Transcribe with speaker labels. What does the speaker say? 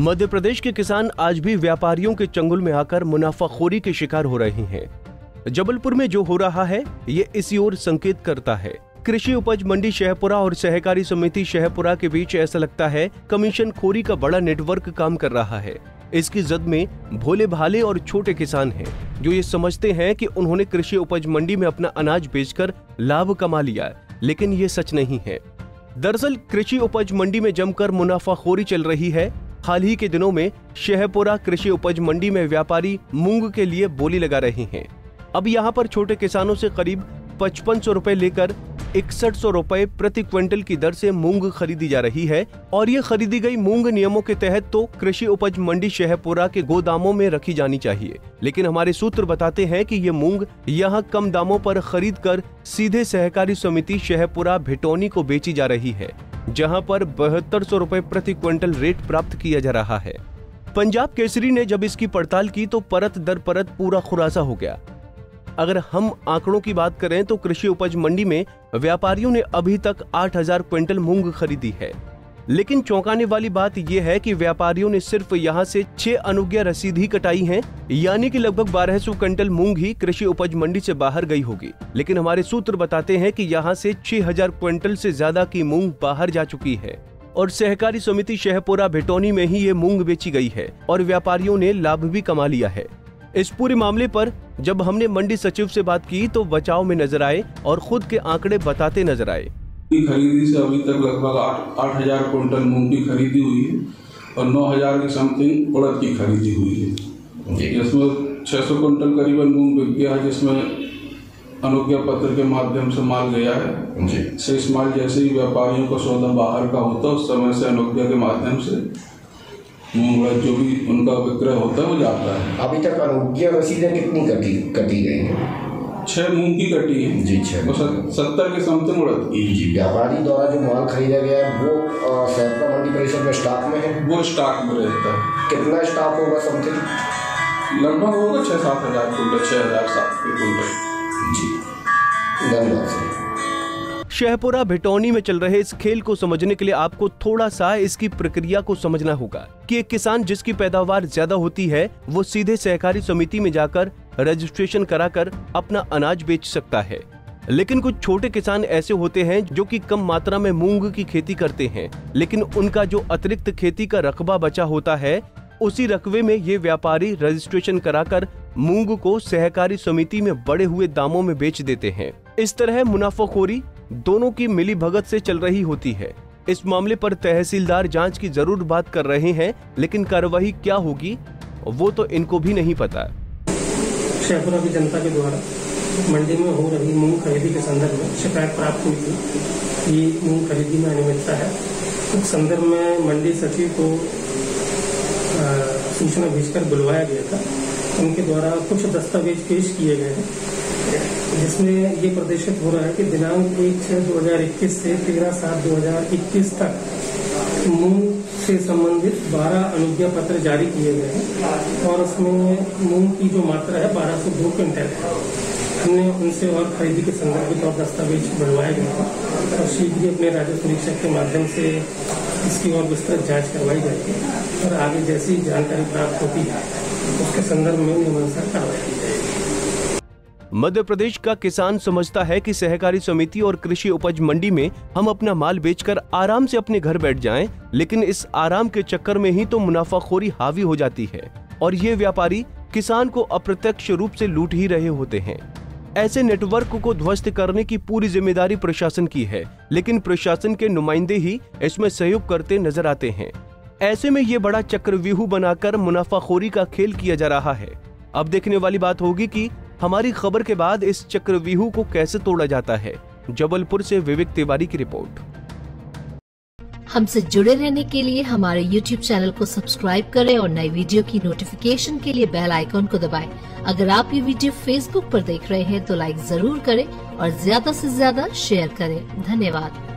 Speaker 1: मध्य प्रदेश के किसान आज भी व्यापारियों के चंगुल में आकर मुनाफाखोरी के शिकार हो रहे हैं। जबलपुर में जो हो रहा है ये इसी ओर संकेत करता है। कृषि उपज मंडी शहपुरा और सहकारी समिति शहपुरा के बीच ऐसा लगता है कमीशन खोरी का बड़ा नेटवर्क काम कर रहा है। इसकी जद में भोले भाले और छोटे किसान हैं जो ये समझते हैं कि उन्होंने कृषि उपज मंडी में अपना अनाज बेचकर लाभ कमा लिया, लेकिन ये सच नहीं है। दरअसल कृषि उपज मंडी में जमकर मुनाफाखोरी चल रही है। हाल ही के दिनों में शहपुरा कृषि उपज मंडी में व्यापारी मूंग के लिए बोली लगा रहे हैं। अब यहाँ पर छोटे किसानों से करीब 5500 रुपए लेकर 6100 रुपए प्रति क्विंटल की दर से मूंग खरीदी जा रही है और ये खरीदी गई मूंग नियमों के तहत तो कृषि उपज मंडी शहपुरा के गोदामों में रखी जानी चाहिए, लेकिन हमारे सूत्र बताते हैं कि ये मूंग यहाँ कम दामों पर खरीद कर सीधे सहकारी समिति शहपुरा भिटौनी को बेची जा रही है, जहाँ पर 7200 रुपए प्रति क्विंटल रेट प्राप्त किया जा रहा है। पंजाब केसरी ने जब इसकी पड़ताल की तो परत दर परत पूरा खुलासा हो गया। अगर हम आंकड़ों की बात करें तो कृषि उपज मंडी में व्यापारियों ने अभी तक 8000 क्विंटल मूंग खरीदी है, लेकिन चौंकाने वाली बात यह है कि व्यापारियों ने सिर्फ यहां से 6 अनुज्ञा रसीद ही कटाई हैं, यानी कि लगभग 1200 क्विंटल मूंग ही कृषि उपज मंडी से बाहर गई होगी। लेकिन हमारे सूत्र बताते हैं कि यहां से 6000 क्विंटल से ज्यादा की मूंग बाहर जा चुकी है और सहकारी समिति शहपुरा भिटौनी में ही ये मूंग बेची गई है और व्यापारियों ने लाभ भी कमा लिया है। इस पूरे मामले पर जब हमने मंडी सचिव से बात की तो बचाव में नजर आए और खुद के आंकड़े बताते नजर आए।
Speaker 2: खरीदी से अभी तक लगभग 8000 क्विंटल मूंग की खरीदी हुई है और 9000 की समथिंग उड़द की खरीदी हुई है। इसमें 600 क्विंटल करीबन मूंग बिक गया है, जिसमें अनुज्ञा पत्र के माध्यम से माल गया है। शेष माल जैसे ही व्यापारियों को सौदा बाहर का होता है उस समय से अनुज्ञा के माध्यम से मूंग जो भी उनका विक्रय होता है वो जाता है।
Speaker 3: अभी तक अनुज्ञा रसीदें कितनी कटी गई हैं?
Speaker 2: 6 मूंग की कटी है
Speaker 3: जी, 6
Speaker 2: 70 के समथिंग उड़द की
Speaker 3: जी। व्यापारी द्वारा जो माल खरीदा गया है वो शहपुरा मंडी परिसर में स्टॉक में है?
Speaker 2: वो स्टॉक में रहता है।
Speaker 3: कितना स्टॉक होगा समथिंग?
Speaker 2: लगभग होगा 6-7 हजार क्विंटल, 6000-7 क्विंटल
Speaker 3: जी। धन्यवाद सर।
Speaker 1: शहपुरा भिटौनी में चल रहे इस खेल को समझने के लिए आपको थोड़ा सा इसकी प्रक्रिया को समझना होगा कि एक किसान जिसकी पैदावार ज्यादा होती है वो सीधे सहकारी समिति में जाकर रजिस्ट्रेशन कराकर अपना अनाज बेच सकता है, लेकिन कुछ छोटे किसान ऐसे होते हैं जो कि कम मात्रा में मूंग की खेती करते हैं, लेकिन उनका जो अतिरिक्त खेती का रकबा बचा होता है उसी रकबे में ये व्यापारी रजिस्ट्रेशन कराकर मूंग को सहकारी समिति में बढ़े हुए दामों में बेच देते हैं। इस तरह मुनाफाखोरी दोनों की मिली भगत से चल रही होती है। इस मामले पर तहसीलदार जांच की जरूर बात कर रहे हैं, लेकिन कार्रवाई क्या होगी वो तो इनको भी नहीं पता।
Speaker 4: शहपुरा की जनता के द्वारा मंडी में हो रही मूंग खरीदी के संदर्भ में शिकायत प्राप्त हुई थी कि मूंग खरीदी में अनियमितता है। उस संदर्भ में मंडी सचिव को सूचना भेजकर बुलवाया गया था। उनके द्वारा कुछ दस्तावेज पेश किए गए हैं, जिसमें ये प्रदर्शित हो रहा है कि दिनांक 1/6/2021 से 13/7/2021 तक मूंग से संबंधित 12 अनुज्ञा पत्र जारी किए गए हैं और उसमें मूंग की जो मात्रा है 1202 क्विंटल है। हमने उनसे और खरीदी के संदर्भित और दस्तावेज बढ़वाए गए हैं और शीघ्र ही अपने राजस्व निरीक्षक के माध्यम से इसकी और विस्तृत जांच करवाई जाएगी और आगे जैसी जानकारी प्राप्त होती है उसके संदर्भ में नियमानुसार कार्रवाई की जाएगी।
Speaker 1: मध्य प्रदेश का किसान समझता है कि सहकारी समिति और कृषि उपज मंडी में हम अपना माल बेचकर आराम से अपने घर बैठ जाएं, लेकिन इस आराम के चक्कर में ही तो मुनाफाखोरी हावी हो जाती है और ये व्यापारी किसान को अप्रत्यक्ष रूप से लूट ही रहे होते हैं। ऐसे नेटवर्क को ध्वस्त करने की पूरी जिम्मेदारी प्रशासन की है, लेकिन प्रशासन के नुमाइंदे ही इसमें सहयोग करते नजर आते हैं। ऐसे में ये बड़ा चक्रव्यूह बनाकर मुनाफाखोरी का खेल किया जा रहा है। अब देखने वाली बात होगी कि हमारी खबर के बाद इस चक्रव्यूह को कैसे तोड़ा जाता है। जबलपुर से विवेक तिवारी की रिपोर्ट।
Speaker 5: हमसे जुड़े रहने के लिए हमारे YouTube चैनल को सब्सक्राइब करें और नई वीडियो की नोटिफिकेशन के लिए बेल आइकॉन को दबाएं। अगर आप ये वीडियो Facebook पर देख रहे हैं तो लाइक जरूर करें और ज्यादा से ज्यादा शेयर करें। धन्यवाद।